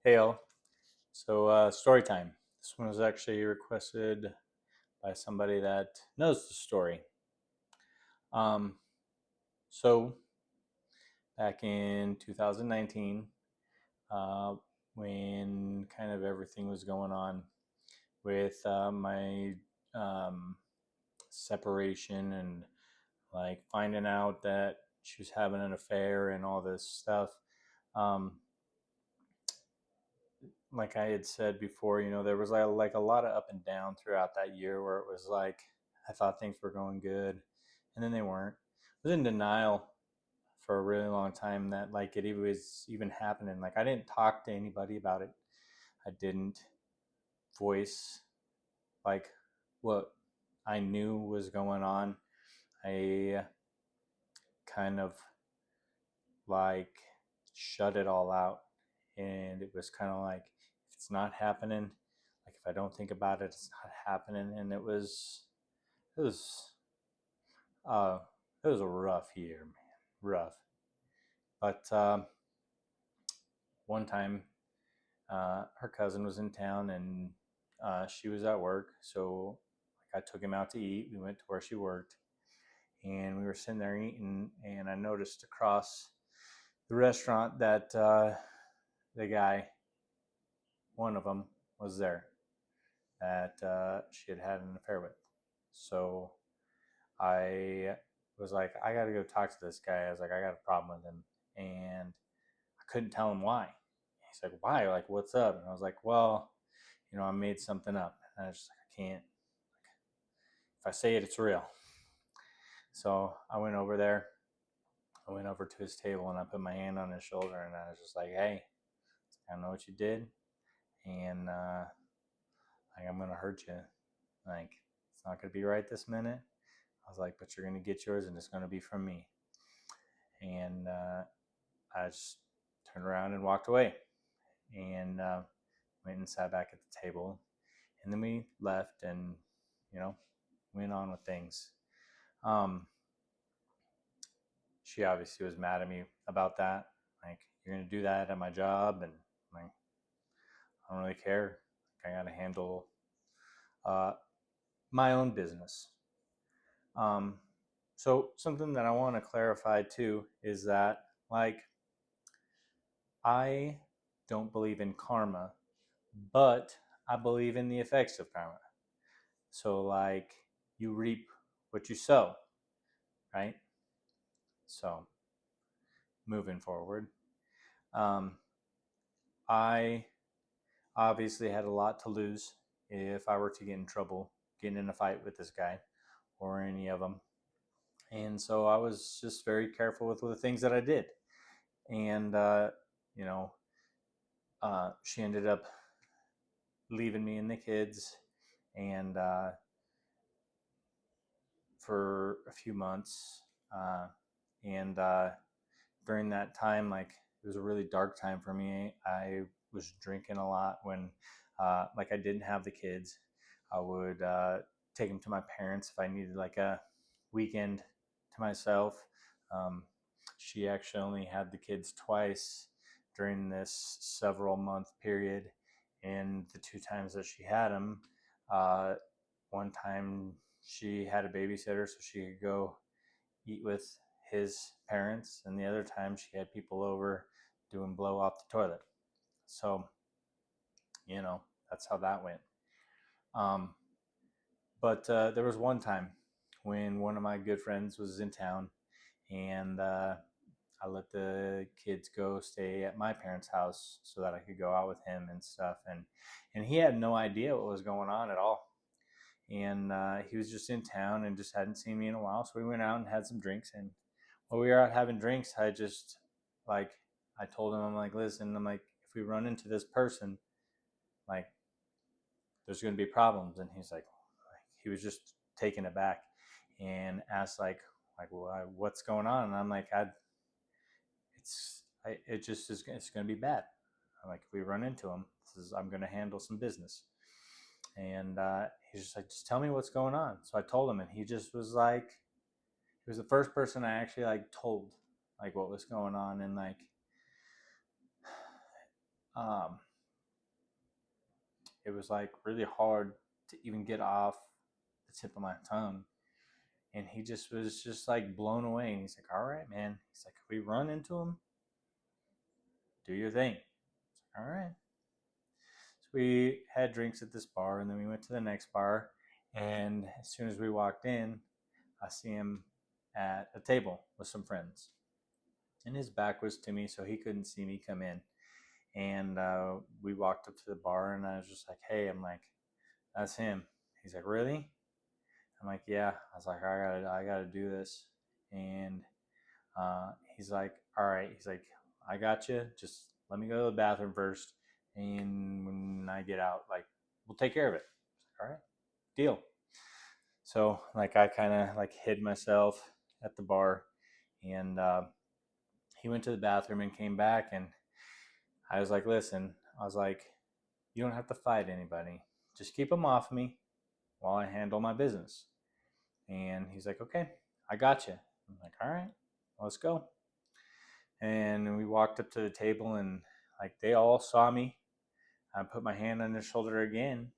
Hey all. So story time. This one was actually requested by somebody that knows the story. Um, so back in 2019, uh, when kind of everything was going on with my um, separation and like finding out that she was having an affair and all this stuff. Um, like I had said before, there was like a lot of up and down throughout that year where it was like I thought things were going good, and then they weren't. I was in denial for a really long time that like it was even happening. Like I didn't talk to anybody about it. I didn't voice like what I knew was going on. I kind of like shut it all out, and it was kind of like if it's not happening, like if I don't think about it, it's not happening. And it was uh it was a rough year, man. Rough. But one time her cousin was in town, and she was at work, so like I took him out to eat. We went to where she worked, and we were sitting there eating, and I noticed across the restaurant that the guy, one of them, was there that she had had an affair with. So I was like, I got to go talk to this guy. I was like, I got a problem with him. And I couldn't tell him why. He's like, why? Like, what's up? And I was like, well, I made something up. And I was just like, I can't. If I say it, it's real. So I went over there. I went over to his table and I put my hand on his shoulder and I was just like, hey, I know what you did. And like, I'm going to hurt you. Like, it's not going to be right this minute. I was like, but you're going to get yours and it's going to be from me. And I just turned around and walked away and went and sat back at the table. And then we left and, you know, went on with things. Um, she obviously was mad at me about that. Like, you're going to do that at my job? And I'm like, I don't really care. Like, I got to handle uh, my own business. Um, so something that I want to clarify too is that like I don't believe in karma, but I believe in the effects of karma. So like you reap what you sow, right? So moving forward, um, I obviously had a lot to lose if I were to get in trouble, getting in a fight with this guy or any of them. And so I was just very careful with the things that I did. And, you know, she ended up leaving me and the kids. And for a few months. And during that time, like it was a really dark time for me. I was drinking a lot when, like, I didn't have the kids. I would take them to my parents if I needed like a weekend to myself. Um, she actually only had the kids twice during this several month period, and the two times that she had them, uh, one time she had a babysitter so she could go eat with his parents, and the other time she had people over doing blow off the toilet. So, that's how that went. Um, but there was one time when one of my good friends was in town, and I let the kids go stay at my parents' house so that I could go out with him and stuff. And he had no idea what was going on at all. And he was just in town and just hadn't seen me in a while. So we went out and had some drinks. And while we were out having drinks, like, I told him, I'm like, listen, I'm like, if we run into this person, like, there's going to be problems. And he was just taken aback and asked, like, well, what's going on? And I'm like, it just is, it's going to be bad. I'm like, if we run into him, I'm going to handle some business. And he's just like, just tell me what's going on. So I told him, and he just was like, he was the first person I actually like told like what was going on. And like, um, it was like really hard to even get off the tip of my tongue. And he just was just like blown away. And he's like, all right, man. He's like, if we run into him, do your thing. All right. So we had drinks at this bar, and then we went to the next bar. And as soon as we walked in, I see him at a table with some friends. And his back was to me, so he couldn't see me come in. And we walked up to the bar, and I was just like, hey, I'm like, that's him. He's like, really? I'm like, yeah. I was like, I gotta do this. And he's like, all right. He's like, I got you. Just let me go to the bathroom first, and when I get out, like, we'll take care of it. All right, deal. So like, I kind of like hid myself at the bar, and he went to the bathroom and came back, and I was like, listen, I was like, you don't have to fight anybody. Just keep them off me while I handle my business. And he's like, okay, I got you. I'm like, all right, let's go. And we walked up to the table, and like, they all saw me. I put my hand on his shoulder again,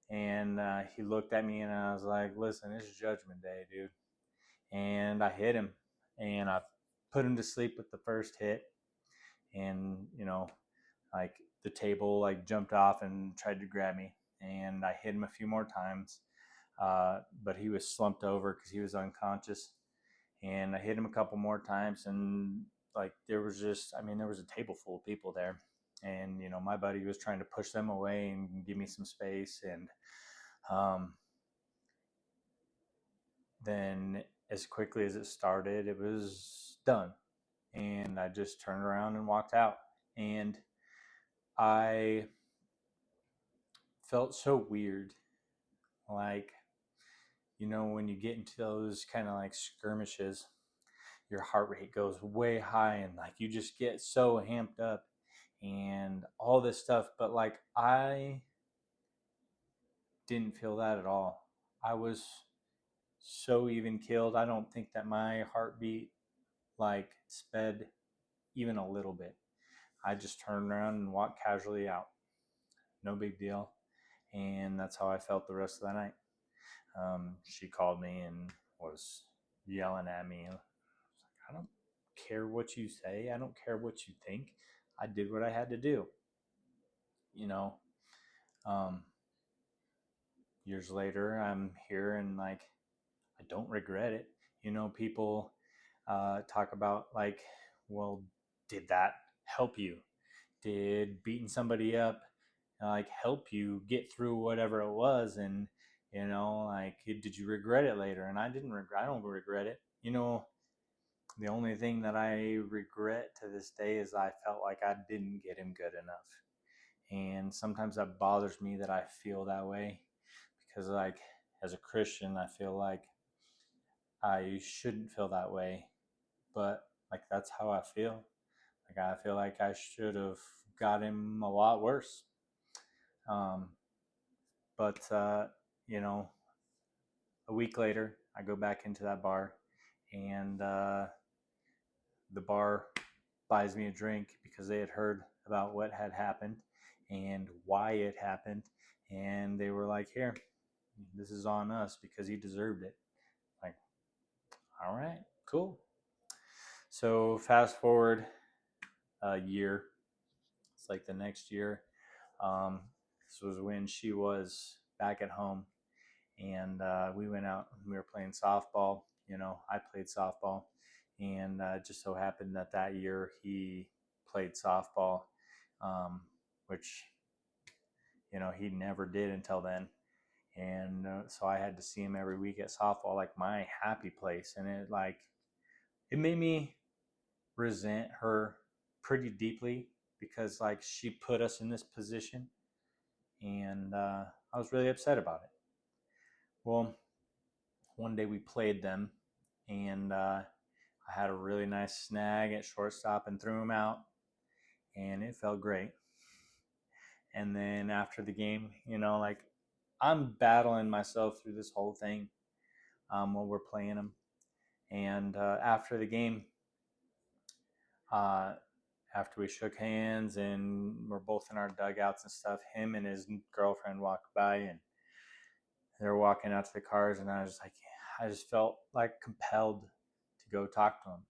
and he looked at me, and I was like, listen, it's Judgment Day, dude. And I hit him, and I put him to sleep with the first hit. And like, the table like jumped off and tried to grab me, and I hit him a few more times, but he was slumped over because he was unconscious. And I hit him a couple more times, and like, there was a table full of people there, and my buddy was trying to push them away and give me some space. And then as quickly as it started, it was done, and I just turned around and walked out. And I felt so weird, like, when you get into those kind of like skirmishes, your heart rate goes way high, and like, you just get so amped up and all this stuff. But like, I didn't feel that at all. I was so even killed. I don't think that my heartbeat like sped even a little bit. I just turned around and walked casually out. No big deal. And that's how I felt the rest of the night. She called me and was yelling at me. I was like, I don't care what you say. I don't care what you think. I did what I had to do. You know, um, years later, I'm here, and like, I don't regret it. People talk about like, well, did that help you? Did beating somebody up like help you get through whatever it was? And like, did you regret it later? And I don't regret it. The only thing that I regret to this day is I felt like I didn't get him good enough. And sometimes that bothers me that I feel that way, because like, as a Christian, I feel like I shouldn't feel that way. But like, that's how I feel. Like, I feel like I should have got him a lot worse. Um, but a week later, I go back into that bar, and the bar buys me a drink because they had heard about what had happened and why it happened. And they were like, here, this is on us because he deserved it. Like, all right, cool. So fast forward a year. It's like the next year. This was when she was back at home, and we went out and we were playing softball. I played softball, and it just so happened that that year he played softball, which he never did until then. And so I had to see him every week at softball, like my happy place. And it made me resent her pretty deeply, because like, she put us in this position, and I was really upset about it. Well, one day we played them, and I had a really nice snag at shortstop and threw him out, and it felt great. And then after the game, like, I'm battling myself through this whole thing while we're playing them. And after the game, uh, after we shook hands and we're both in our dugouts and stuff, him and his girlfriend walked by and they were walking out to the cars, and I just felt like compelled to go talk to him.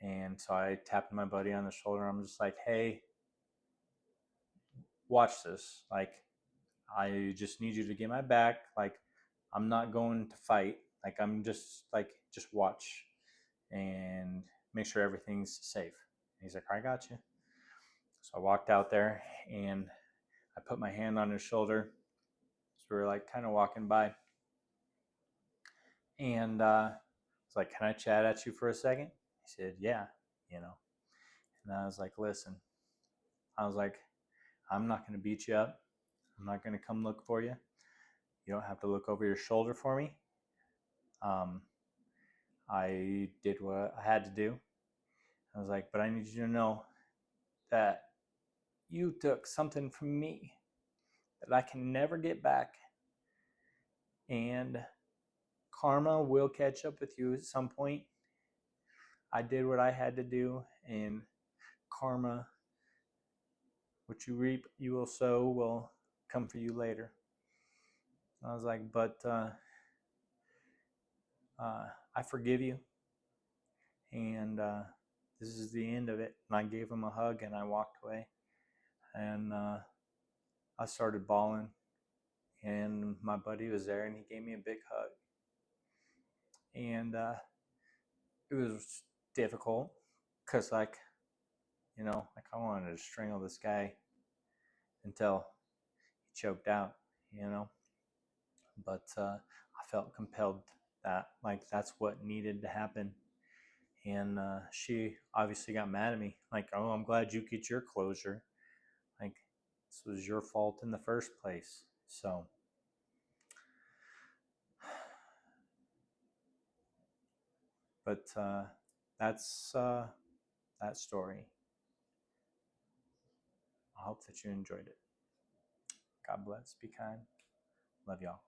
And so I tapped my buddy on the shoulder. I'm just like, hey, watch this. Like, I just need you to get my back. Like, I'm not going to fight. Like, I'm just like, just watch and make sure everything's safe. And he's like, I got you. So I walked out there and I put my hand on his shoulder. So we were like kind of walking by. And it's like, can I chat at you for a second? He said, yeah, you know. And I was like, listen, I was like, I'm not going to beat you up. I'm not going to come look for you. You don't have to look over your shoulder for me. I did what I had to do. I was like, but I need you to know that you took something from me that I can never get back. And karma will catch up with you at some point. I did what I had to do, and karma, what you reap, you will sow, will come for you later. I was like, but I forgive you, and this is the end of it. And I gave him a hug, and I walked away, and I started bawling, and my buddy was there, and he gave me a big hug, and it was difficult because, like, you know, like I wanted to strangle this guy until he choked out, you know, but I felt compelled that, like, that's what needed to happen. And she obviously got mad at me, like, oh, I'm glad you get your closure. Like, this was your fault in the first place. So, but that's that story. I hope that you enjoyed it. God bless. Be kind. Love y'all.